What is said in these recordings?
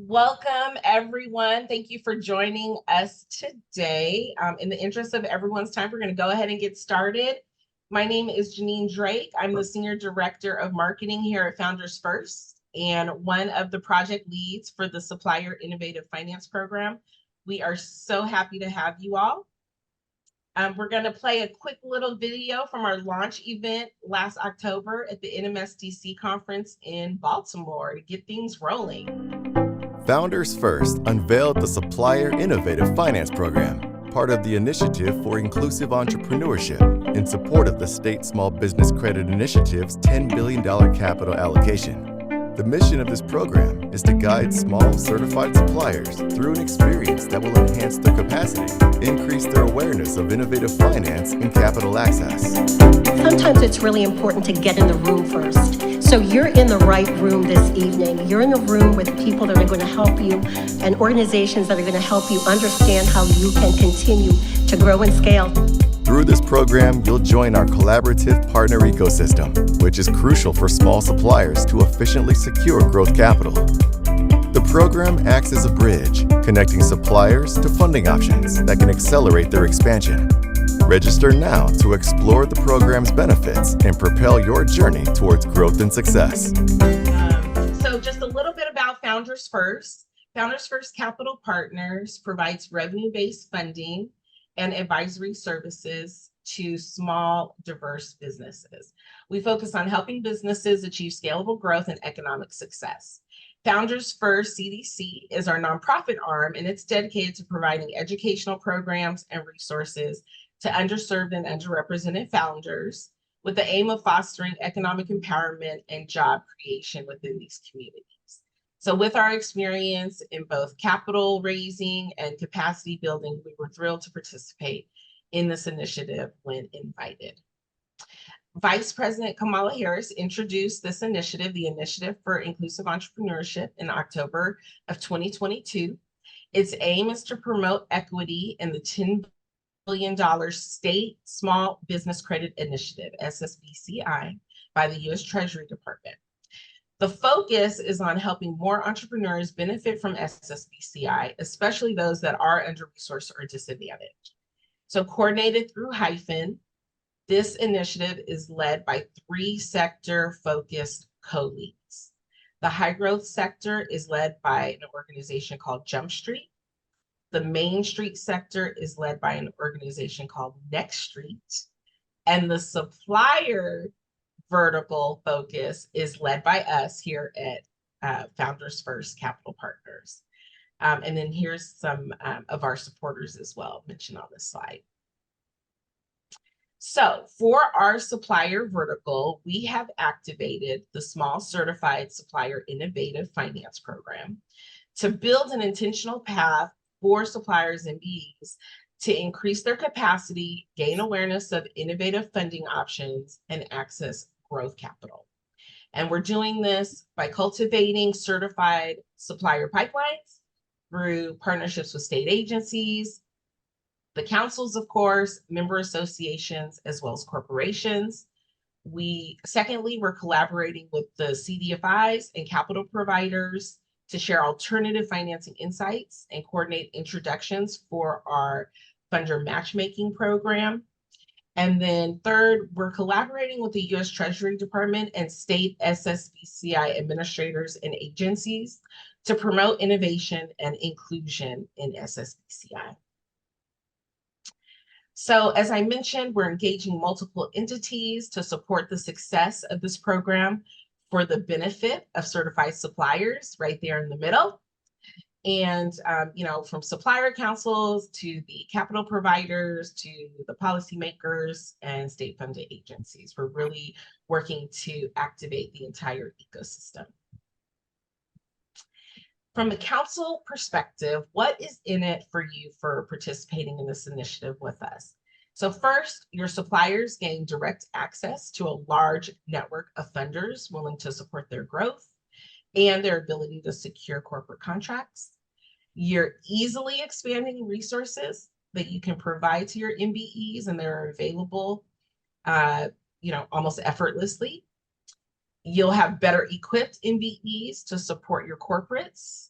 Welcome, everyone. Thank you for joining us today. In the interest of everyone's time, we're going to go ahead and get started. My name is Janine Drake. I'm the Senior Director of Marketing here at Founders First and one of the project leads for the Supplier Innovative Finance Program. We are so happy to have you all. We're going to play a quick little video from our launch event last October at the NMSDC conference in Baltimore to get things rolling. Founders First unveiled the Supplier Innovative Finance Program, part of the Initiative for Inclusive Entrepreneurship in support of the State Small Business Credit Initiative's $10 billion capital allocation. The mission of this program is to guide small certified suppliers through an experience that will enhance their capacity, increase their awareness of innovative finance and capital access. Sometimes it's really important to get in the room first. So you're in the right room this evening. You're in the room with people that are going to help you and organizations that are going to help you understand how you can continue to grow and scale. Through this program, you'll join our collaborative partner ecosystem, which is crucial for small suppliers to efficiently secure growth capital. The program acts as a bridge, connecting suppliers to funding options that can accelerate their expansion. Register now to explore the program's benefits and propel your journey towards growth and success. So just a little bit about Founders First. Founders First Capital Partners provides revenue-based funding and advisory services to small, diverse businesses. We focus on helping businesses achieve scalable growth and economic success. Founders First CDC is our nonprofit arm, and it's dedicated to providing educational programs and resources to underserved and underrepresented founders with the aim of fostering economic empowerment and job creation within these communities. So with our experience in both capital raising and capacity building, we were thrilled to participate in this initiative when invited. Vice President Kamala Harris introduced this initiative, the Initiative for Inclusive Entrepreneurship, in October of 2022. Its aim is to promote equity in the $10 billion State Small Business Credit Initiative, SSBCI, by the U.S. Treasury Department. The focus is on helping more entrepreneurs benefit from SSBCI, especially those that are under-resourced or disadvantaged. So coordinated through Hyphen, this initiative is led by 3 sector-focused co-leads. The high-growth sector is led by an organization called Jump Street. The Main Street sector is led by an organization called Next Street. And the supplier vertical focus is led by us here at Founders First Capital Partners. And then here's some of our supporters as well mentioned on this slide. So for our supplier vertical, we have activated the Small Certified Supplier Innovative Finance Program to build an intentional path for suppliers and MBEs to increase their capacity, gain awareness of innovative funding options, and access growth capital. And we're doing this by cultivating certified supplier pipelines through partnerships with state agencies, the councils, of course, member associations, as well as corporations. Secondly, we're collaborating with the CDFIs and capital providers to share alternative financing insights and coordinate introductions for our funder matchmaking program. And then third, we're collaborating with the U.S. Treasury Department and state SSBCI administrators and agencies to promote innovation and inclusion in SSBCI. So as I mentioned, we're engaging multiple entities to support the success of this program for the benefit of certified suppliers right there in the middle. And, from supplier councils to the capital providers to the policymakers and state funded agencies, we're really working to activate the entire ecosystem. From a council perspective, what is in it for you for participating in this initiative with us? So first, your suppliers gain direct access to a large network of funders willing to support their growth and their ability to secure corporate contracts. You're easily expanding resources that you can provide to your MBEs, and they're available, almost effortlessly. You'll have better equipped MBEs to support your corporates.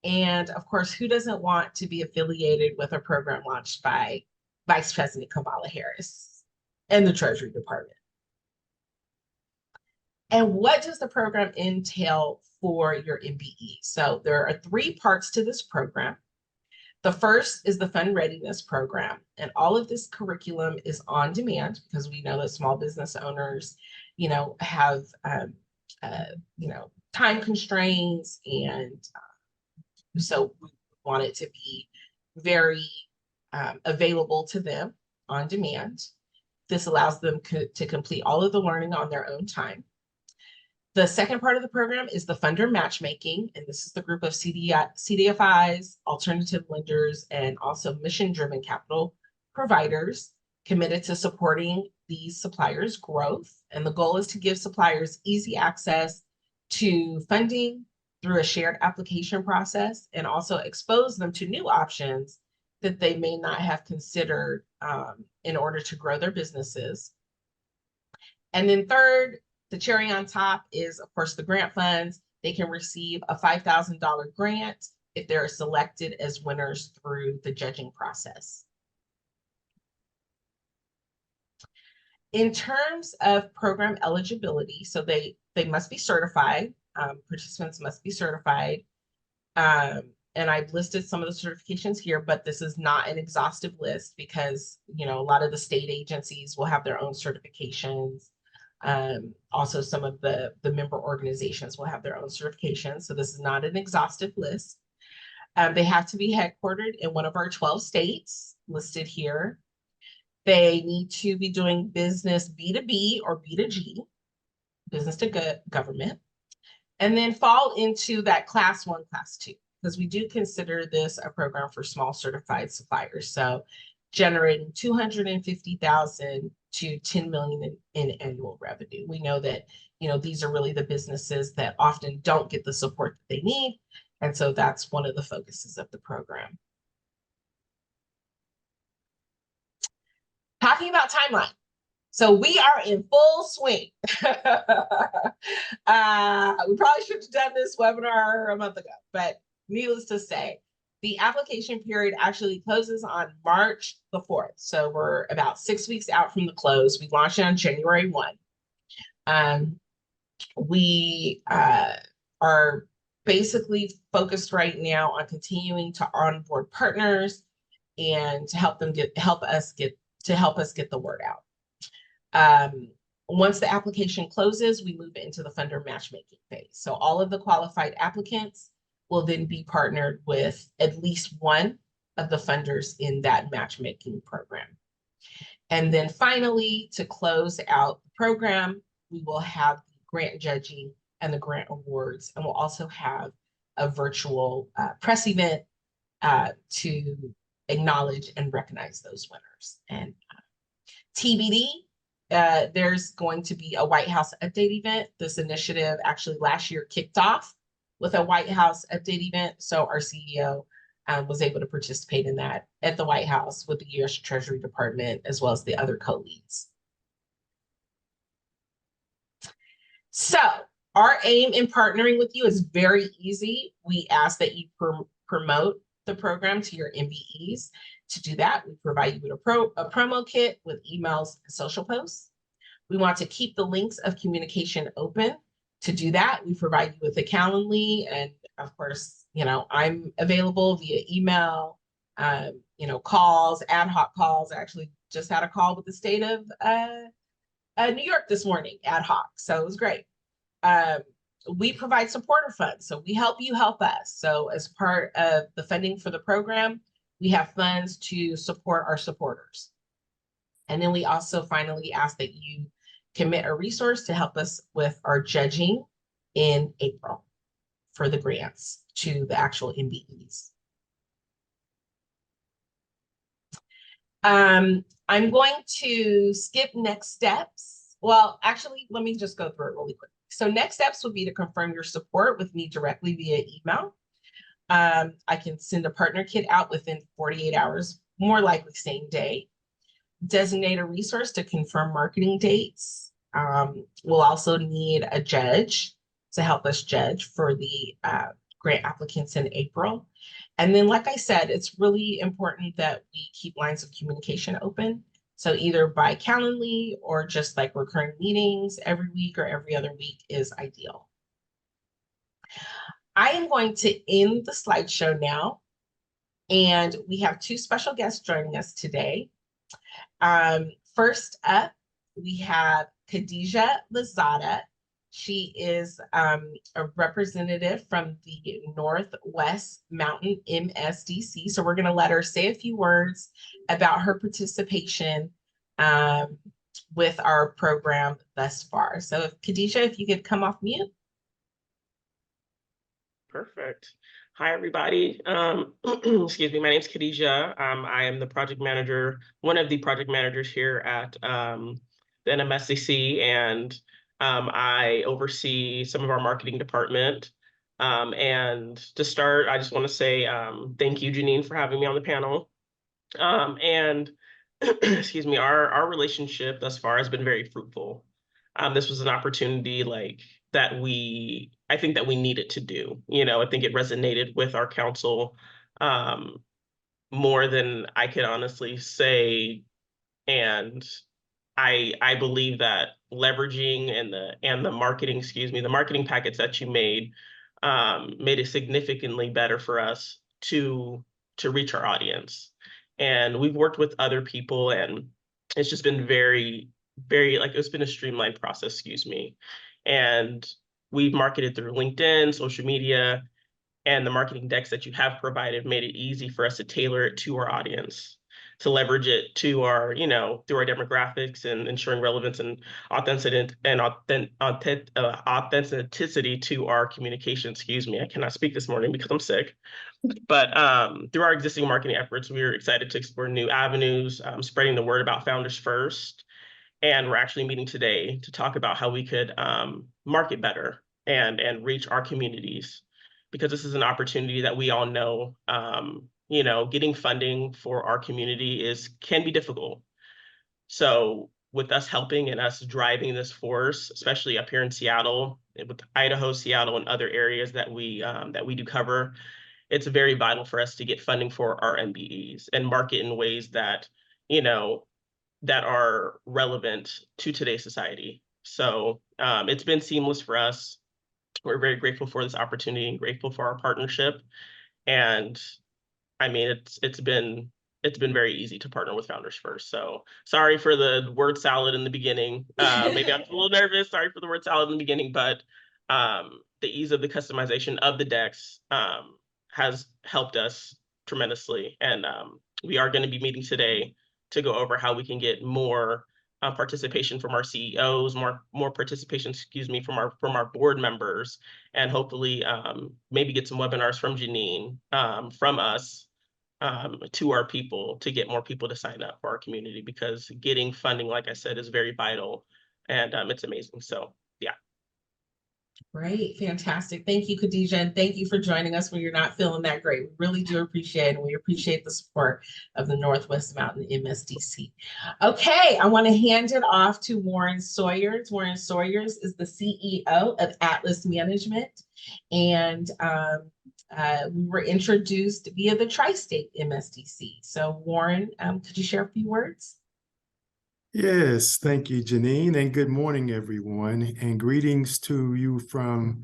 And of course, who doesn't want to be affiliated with a program launched by Vice President Kamala Harris and the Treasury Department? And what does the program entail for your MBE? So there are 3 parts to this program. The first is the Fund Readiness Program, and all of this curriculum is on demand because we know that small business owners, have, time constraints, and so we want it to be very available to them on demand. This allows them to complete all of the learning on their own time. The second part of the program is the funder matchmaking, and this is the group of CDFIs, alternative lenders, and also mission-driven capital providers committed to supporting these suppliers' growth. And the goal is to give suppliers easy access to funding through a shared application process, and also expose them to new options that they may not have considered in order to grow their businesses. And then third, the cherry on top is, of course, the grant funds. They can receive a $5,000 grant if they're selected as winners through the judging process. In terms of program eligibility, so they must be certified. Participants must be certified. And I've listed some of the certifications here, but this is not an exhaustive list because, a lot of the state agencies will have their own certifications. Also, some of the member organizations will have their own certifications. So this is not an exhaustive list. They have to be headquartered in one of our 12 states listed here. They need to be doing business B2B or B2G, business to government, and then fall into that class 1, class 2, because we do consider this a program for small certified suppliers. So generating 250,000 to 10 million in annual revenue. We know that, these are really the businesses that often don't get the support that they need. And so that's one of the focuses of the program. Talking about timeline. So we are in full swing. We probably should have done this webinar a month ago, but needless to say, the application period actually closes on March the 4th. So we're about 6 weeks out from the close. We launched it on January 1. We are basically focused right now on continuing to onboard partners and to help us get the word out. Once the application closes, we move into the funder matchmaking phase. So all of the qualified applicants will then be partnered with at least one of the funders in that matchmaking program. And then finally, to close out the program, we will have the grant judging and the grant awards, and we'll also have a virtual press event to acknowledge and recognize those winners. And TBD, there's going to be a White House update event. This initiative actually last year kicked off with a White House update event. So our CEO was able to participate in that at the White House with the U.S. Treasury Department, as well as the other co-leads. So our aim in partnering with you is very easy. We ask that you promote the program to your MBEs. To do that, we provide you with a promo kit with emails and social posts. We want to keep the links of communication open. To do that, we provide you with a Calendly, and of course, I'm available via email, calls, ad hoc calls. I actually just had a call with the state of New York this morning, ad hoc, so it was great. We provide supporter funds, so we help you help us. So as part of the funding for the program, we have funds to support our supporters. And then we also finally ask that you commit a resource to help us with our judging in April for the grants to the actual MBEs. I'm going to skip next steps. Well, actually, let me just go through it really quick. So next steps would be to confirm your support with me directly via email. I can send a partner kit out within 48 hours, more likely same day. Designate a resource to confirm marketing dates. We'll also need a judge to help us judge for the grant applicants in April. And then, like I said, it's really important that we keep lines of communication open. So either by Calendly or just like recurring meetings every week or every other week is ideal. I am going to end the slideshow now. And we have two special guests joining us today. First up, we have Khadija Lazada. She is a representative from the Northwest Mountain MSDC. So we're going to let her say a few words about her participation with our program thus far. So Khadija, if you could come off mute. Perfect. Hi, everybody. Excuse me. My name is Khadija. I am the project manager, one of the project managers here at the NMSCC, and I oversee some of our marketing department. And to start, I just want to say thank you, Janine, for having me on the panel. And excuse me, our relationship thus far has been very fruitful. This was an opportunity that I think that we needed to do. I think it resonated with our council more than I could honestly say. And I believe that leveraging and the marketing, the marketing packets that you made it significantly better for us to reach our audience. And we've worked with other people, and it's just been very, very, it's been a streamlined process, And we've marketed through LinkedIn, social media, and the marketing decks that you have provided made it easy for us to tailor it to our audience, to leverage it to our, through our demographics and ensuring relevance and authenticity to our communication. I cannot speak this morning because I'm sick. But through our existing marketing efforts, we are excited to explore new avenues, spreading the word about Founders First. And we're actually meeting today to talk about how we could market better and reach our communities, because this is an opportunity that we all know, getting funding for our community can be difficult. So with us helping and us driving this force, especially up here in Seattle, with Idaho, Seattle, and other areas that we do cover, it's very vital for us to get funding for our MBEs and market in ways that, that are relevant to today's society. So it's been seamless for us. We're very grateful for this opportunity and grateful for our partnership. And I mean, it's been very easy to partner with Founders First. So sorry for the word salad in the beginning. Maybe I'm a little nervous. Sorry for the word salad in the beginning, but the ease of the customization of the decks has helped us tremendously. And we are going to be meeting today to go over how we can get more participation from our CEOs, more participation, from our board members, and hopefully maybe get some webinars from Janine, from us, to our people, to get more people to sign up for our community, because getting funding, like I said, is very vital, and it's amazing. So yeah. Great, fantastic. Thank you, Khadija, and thank you for joining us when you're not feeling that great. We really do appreciate it, and we appreciate the support of the Northwest Mountain MSDC. Okay, I want to hand it off to Warren Sawyers. Warren Sawyers is the CEO of Atlas Management, and we were introduced via the Tri-State MSDC. So Warren, could you share a few words? Yes, thank you, Janine, and good morning, everyone, and greetings to you from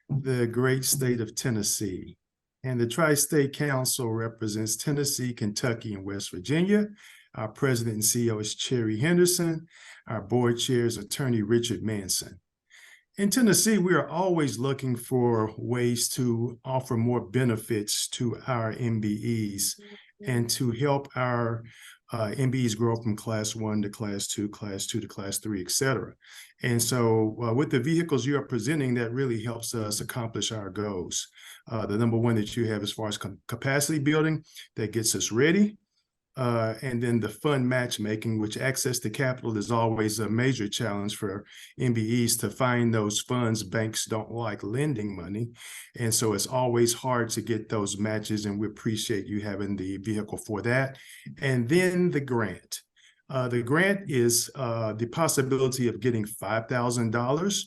the great state of Tennessee. And the Tri-State Council represents Tennessee, Kentucky, and West Virginia. Our president and CEO is Cherry Henderson. Our board chair is attorney Richard Manson. In Tennessee, we are always looking for ways to offer more benefits to our MBEs and to help our MBEs grow from class 1 to class 2, class 2 to class 3, et cetera. And so with the vehicles you are presenting, that really helps us accomplish our goals. The number one that you have as far as capacity building, that gets us ready. And then the fund matchmaking, which access to capital is always a major challenge for MBEs to find those funds. Banks don't like lending money. And so it's always hard to get those matches, and we appreciate you having the vehicle for that. And then the grant. The grant is the possibility of getting $5,000.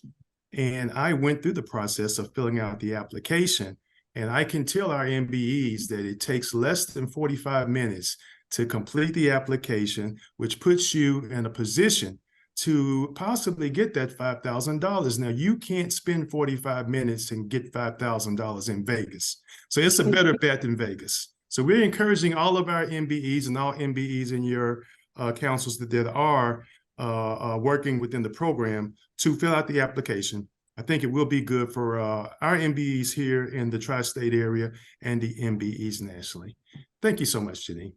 And I went through the process of filling out the application. And I can tell our MBEs that it takes less than 45 minutes to complete the application, which puts you in a position to possibly get that $5,000. Now, you can't spend 45 minutes and get $5,000 in Vegas. So it's a better bet than Vegas. So we're encouraging all of our MBEs and all MBEs in your councils that are working within the program to fill out the application. I think it will be good for our MBEs here in the tri-state area and the MBEs nationally. Thank you so much, Janine.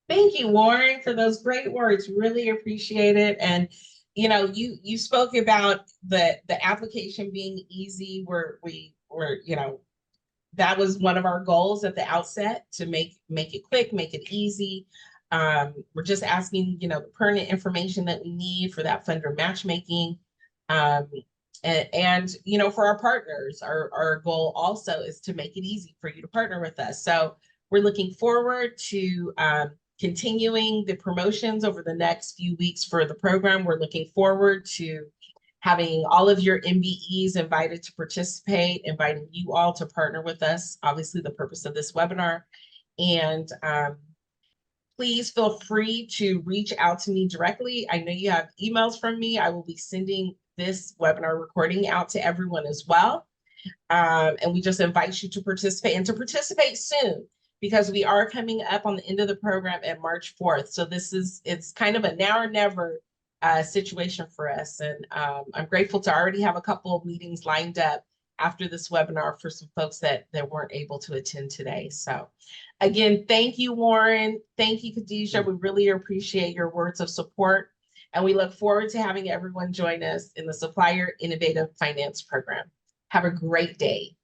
Thank you, Warren, for those great words. Really appreciate it. And you know, you spoke about the application being easy. That was one of our goals at the outset, to make it quick, make it easy. We're just asking, the pertinent information that we need for that funder matchmaking. And for our partners, our goal also is to make it easy for you to partner with us. So we're looking forward to continuing the promotions over the next few weeks for the program. We're looking forward to having all of your MBEs invited to participate, inviting you all to partner with us, obviously the purpose of this webinar. And please feel free to reach out to me directly. I know you have emails from me. I will be sending this webinar recording out to everyone as well. And we just invite you to participate, and to participate soon, because we are coming up on the end of the program at March 4th. So it's kind of a now or never situation for us. And I'm grateful to already have a couple of meetings lined up after this webinar for some folks that weren't able to attend today. So again, thank you, Warren. Thank you, Khadijah. We really appreciate your words of support. And we look forward to having everyone join us in the Supplier Innovative Finance Program. Have a great day.